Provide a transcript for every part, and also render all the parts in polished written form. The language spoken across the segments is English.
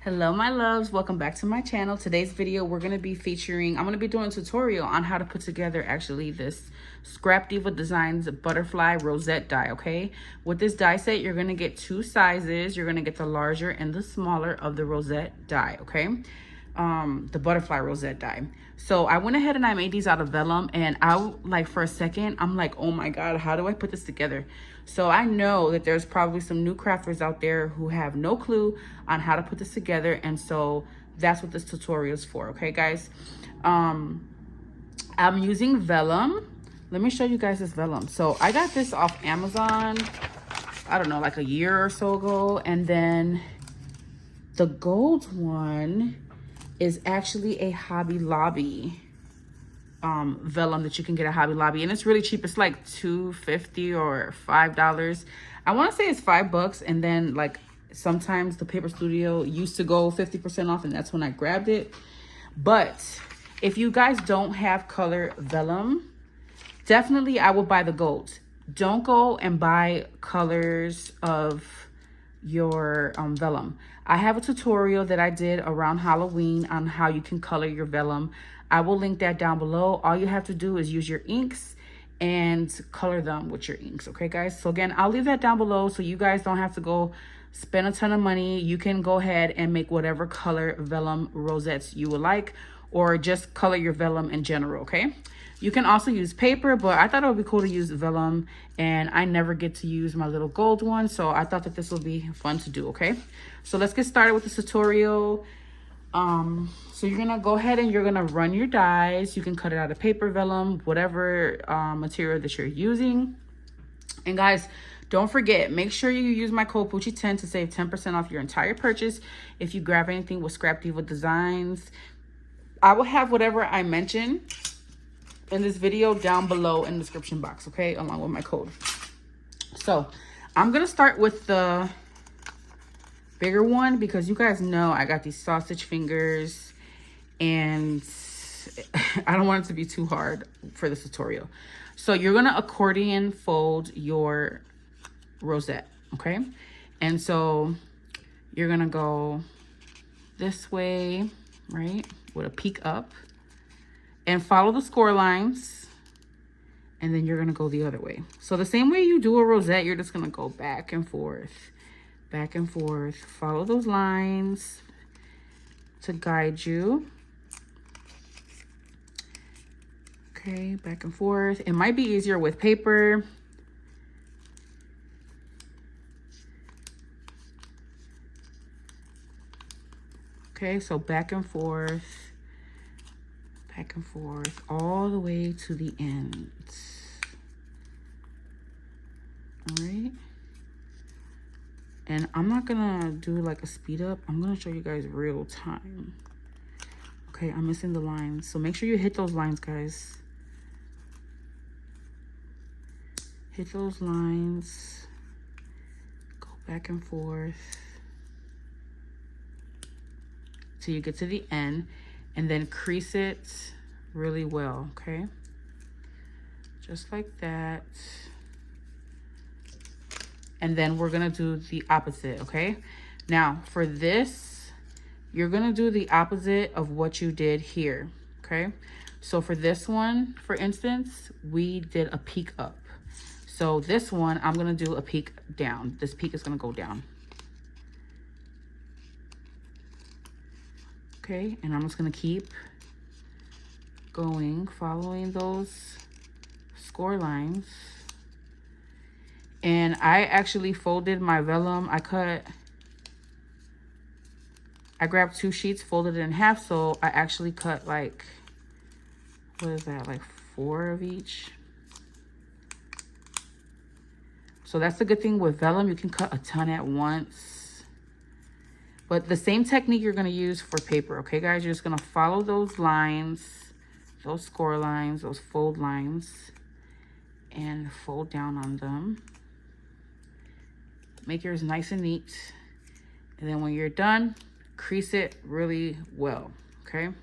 Hello my loves, welcome back to my channel. Today's video we're going to be featuring, I'm going to be doing a tutorial on how to put together actually this Scrap Diva Designs butterfly rosette die. Okay, with this die set you're going to get two sizes. You're going to get the larger and the smaller of the rosette die. Okay, the butterfly rosette die. So I went ahead and I made these out of vellum, and for a second I'm like, oh my god, how do I put this together? So I know that there's probably some new crafters out there who have no clue on how to put this together, and so that's what this tutorial is for. Okay guys, I'm using vellum. Let me show you guys this vellum. So I got this off Amazon, I don't know, like a year or so ago, and then the gold one is actually a Hobby Lobby vellum that you can get at Hobby Lobby, and it's really cheap. It's like $2.50 or $5. I want to say it's $5, and then like sometimes the Paper Studio used to go 50% off, and that's when I grabbed it. But if you guys don't have color vellum, definitely I will buy the gold. Don't go and buy colors of your vellum. I have a tutorial that I did around Halloween on how you can color your vellum. I will link that down below. All you have to do is use your inks and color them with your inks. Okay guys, so again, I'll leave that down below so you guys don't have to go spend a ton of money. You can go ahead and make whatever color vellum rosettes you would like, or just color your vellum in general. Okay, you can also use paper, but I thought it would be cool to use vellum, and I never get to use my little gold one, so I thought that this would be fun to do. Okay, so let's get started with this tutorial. So you're gonna go ahead and you're gonna run your dies. You can cut it out of paper, vellum, whatever material that you're using. And guys, don't forget, make sure you use my code Poochie10 to save 10% off your entire purchase if you grab anything with Scrap Diva Designs. I will have whatever I mention in this video down below in the description box, okay, along with my code. So I'm gonna start with the bigger one because you guys know I got these sausage fingers and I don't want it to be too hard for this tutorial. So you're gonna accordion fold your rosette, okay? And so you're gonna go this way, right, with a peak up, and follow the score lines, and then you're gonna go the other way. So the same way you do a rosette, you're just gonna go back and forth, follow those lines to guide you. Okay, back and forth. It might be easier with paper. Okay, so back and forth, all the way to the end. All right. And I'm not gonna do like a speed up. I'm gonna show you guys real time. Okay, I'm missing the lines. So make sure you hit those lines, guys. Hit those lines. Go back and forth till you get to the end, and then crease it really well, okay? Just like that. And then we're gonna do the opposite, okay? Now for this, you're gonna do the opposite of what you did here, okay? So for this one, for instance, we did a peak up. So this one, I'm gonna do a peak down. This peak is gonna go down. Okay, and I'm just gonna keep going, following those score lines. And I actually folded my vellum. I grabbed 2 sheets, folded it in half, so I actually cut like, what is that, like 4 of each. So that's the good thing with vellum, you can cut a ton at once. But the same technique you're gonna use for paper, okay guys? You're just gonna follow those lines, those score lines, those fold lines, and fold down on them. Make yours nice and neat. And then when you're done, crease it really well, okay?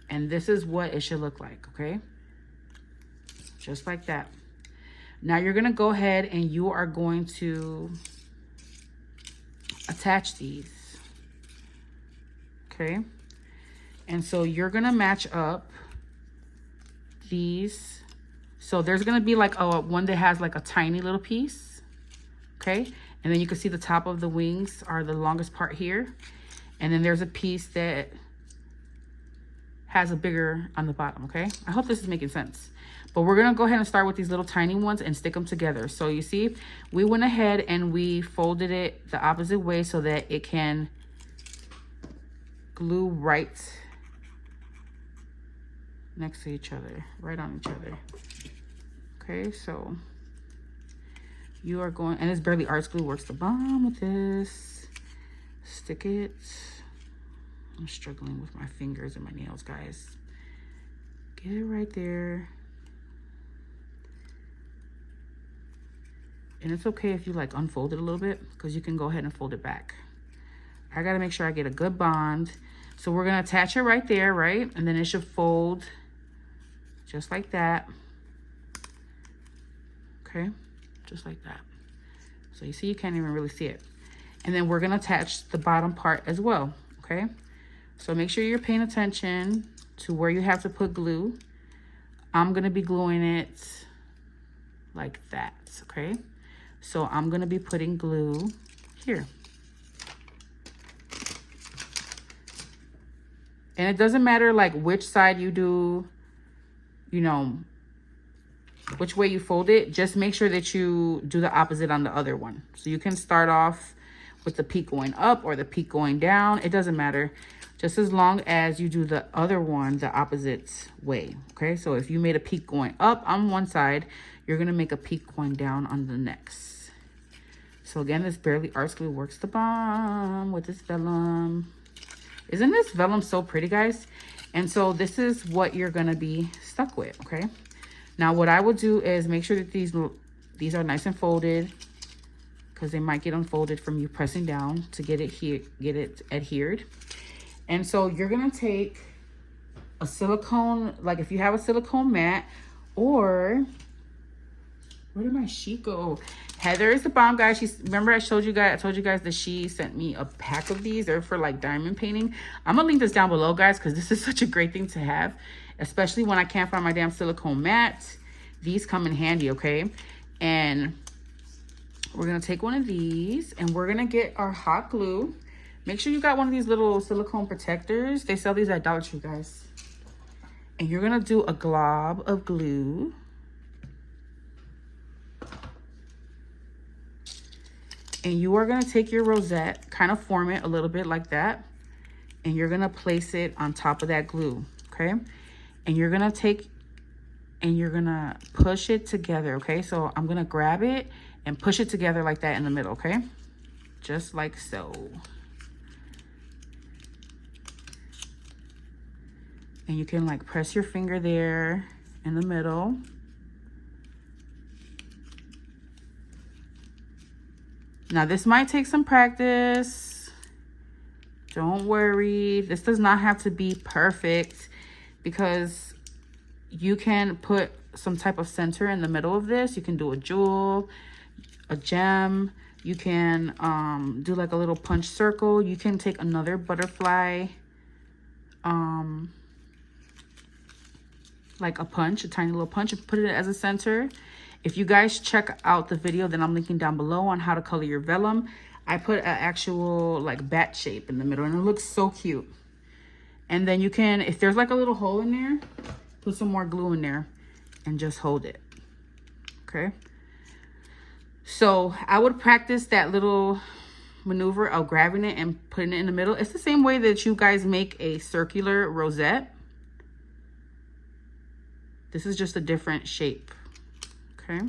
And this is what it should look like, okay? Just like that. Now you're gonna go ahead and you are going to attach these. Okay. And so you're going to match up these. So there's going to be like a one that has like a tiny little piece. Okay. And then you can see the top of the wings are the longest part here. And then there's a piece that has a bigger on the bottom. Okay. I hope this is making sense. But we're going to go ahead and start with these little tiny ones and stick them together. So you see, we went ahead and we folded it the opposite way so that it can glue right next to each other, right on each other. Okay, so you are going, and this Barely Arts glue works the bomb with this. Stick it. I'm struggling with my fingers and my nails, guys. Get it right there. And it's okay if you like unfold it a little bit, because you can go ahead and fold it back. I got to make sure I get a good bond. So we're going to attach it right there, right? And then it should fold just like that. Okay, just like that. So you see, you can't even really see it. And then we're going to attach the bottom part as well, okay? So make sure you're paying attention to where you have to put glue. I'm going to be gluing it like that, okay? So I'm going to be putting glue here. And it doesn't matter like which side you do, you know, which way you fold it. Just make sure that you do the opposite on the other one. So you can start off with the peak going up or the peak going down. It doesn't matter. Just as long as you do the other one the opposite way. Okay, so if you made a peak going up on one side, you're going to make a peak going down on the next. So again, this Barely Arts glue works the bomb with this vellum. Isn't this vellum so pretty, guys? And so this is what you're going to be stuck with, okay? Now, what I would do is make sure that these are nice and folded, because they might get unfolded from you pressing down to get it adhered. And so you're going to take a silicone, like if you have a silicone mat, or where did my sheet go? Heather is the bomb, guys. Remember I told you guys that she sent me a pack of these. They're for like diamond painting. I'm gonna link this down below, guys, because this is such a great thing to have, especially when I can't find my damn silicone mat. These come in handy, okay? And we're gonna take one of these and we're gonna get our hot glue. Make sure you got one of these little silicone protectors. They sell these at Dollar Tree, guys. And you're gonna do a glob of glue. And you are going to take your rosette, kind of form it a little bit like that. And you're going to place it on top of that glue, okay? And you're going to take and you're going to push it together, okay? So I'm going to grab it and push it together like that in the middle, okay? Just like so. And you can like press your finger there in the middle. Now, this might take some practice. Don't worry. This does not have to be perfect, because you can put some type of center in the middle of this. You can do a jewel, a gem. You can do like a little punch circle. You can take another butterfly, like a punch, a tiny little punch, and put it as a center. If you guys check out the video that I'm linking down below on how to color your vellum, I put an actual like bat shape in the middle, and it looks so cute. And then you can, if there's like a little hole in there, put some more glue in there and just hold it, okay? So I would practice that little maneuver of grabbing it and putting it in the middle. It's the same way that you guys make a circular rosette. This is just a different shape. Okay.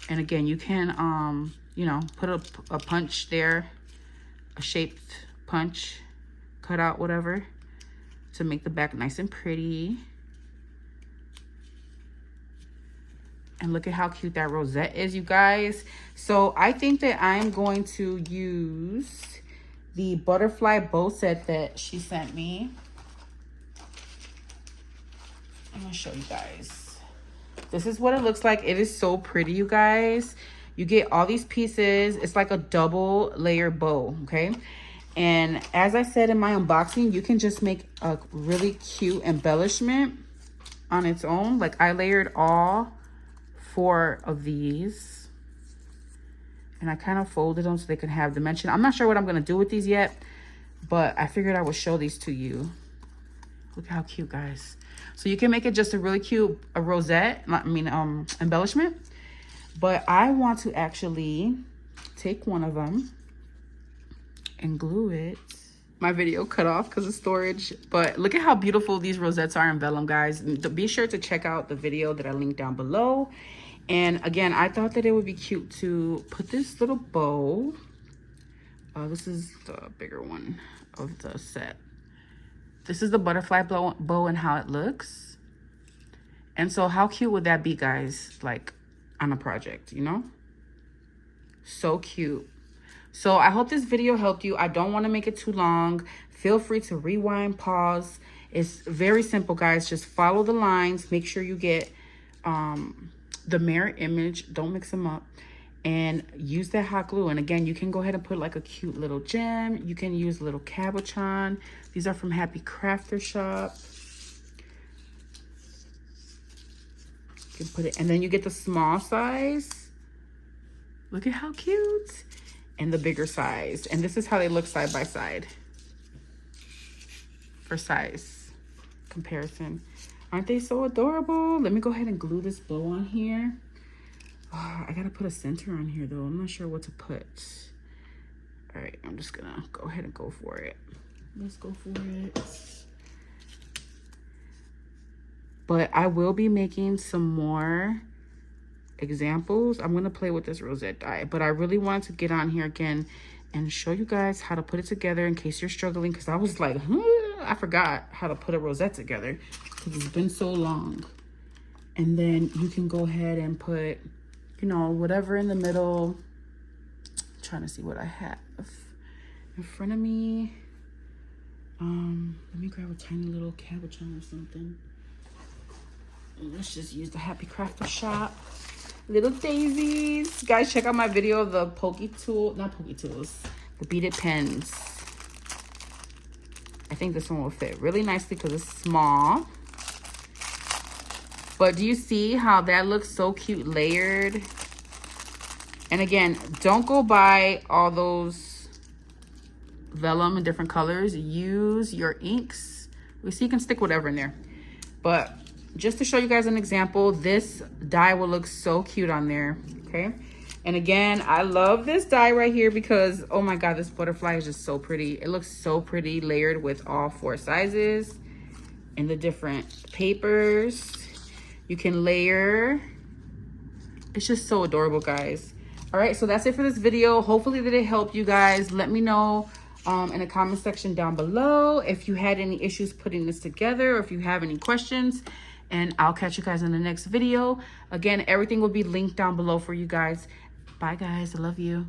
And again, you can, you know, put a punch there, a shaped punch, cut out whatever to make the back nice and pretty. And look at how cute that rosette is, you guys. So I think that I'm going to use the butterfly bow set that she sent me. I'm gonna show you guys. This is what it looks like. It is so pretty, you guys. You get all these pieces. It's like a double layer bow, okay? And as I said in my unboxing, you can just make a really cute embellishment on its own. Like I layered all 4 of these. And I kind of folded them so they can have dimension. I'm not sure what I'm going to do with these yet, but I figured I would show these to you. Look how cute, guys. So you can make it just a really cute rosette, embellishment. But I want to actually take one of them and glue it. My video cut off because of storage, but look at how beautiful these rosettes are in vellum, guys. Be sure to check out the video that I linked down below. And again, I thought that it would be cute to put this little bow. This is the bigger one of the set. This is the butterfly bow and how it looks. And so how cute would that be, guys? Like on a project, you know? So cute. So I hope this video helped you. I don't want to make it too long. Feel free to rewind, pause. It's very simple, guys. Just follow the lines. Make sure you get the mirror image. Don't mix them up. And use that hot glue. And again, you can go ahead and put like a cute little gem. You can use a little cabochon. These are from Happy Crafter Shop. You can put it, and then you get the small size. Look at how cute. And the bigger size. And this is how they look side by side. For size comparison. Aren't they so adorable? Let me go ahead and glue this bow on here. Oh, I gotta put a center on here though. I'm not sure what to put. All right, I'm just gonna go ahead and go for it. Let's go for it. But I will be making some more examples. I'm gonna play with this Rosette die, but I really wanted to get on here again and show you guys how to put it together in case you're struggling, because I was like, I forgot how to put a rosette together because it's been so long. And then you can go ahead and put, you know, whatever in the middle. I'm trying to see what I have in front of me. Let me grab a tiny little cabochon or something. And let's just use the Happy Crafter Shop little daisies. Guys, check out my video of the the beaded pens. I think this one will fit really nicely because it's small. But do you see how that looks so cute layered? And again, don't go buy all those vellum in different colors. Use your inks. We see you can stick whatever in there. But just to show you guys an example, this die will look so cute on there, okay? And again, I love this die right here because, oh my God, this butterfly is just so pretty. It looks so pretty layered with all 4 sizes and the different papers. You can layer. It's just so adorable, guys. All right, so that's it for this video. Hopefully that it helped you guys. Let me know in the comment section down below if you had any issues putting this together or if you have any questions. And I'll catch you guys in the next video. Again, everything will be linked down below for you guys. Bye, guys. I love you.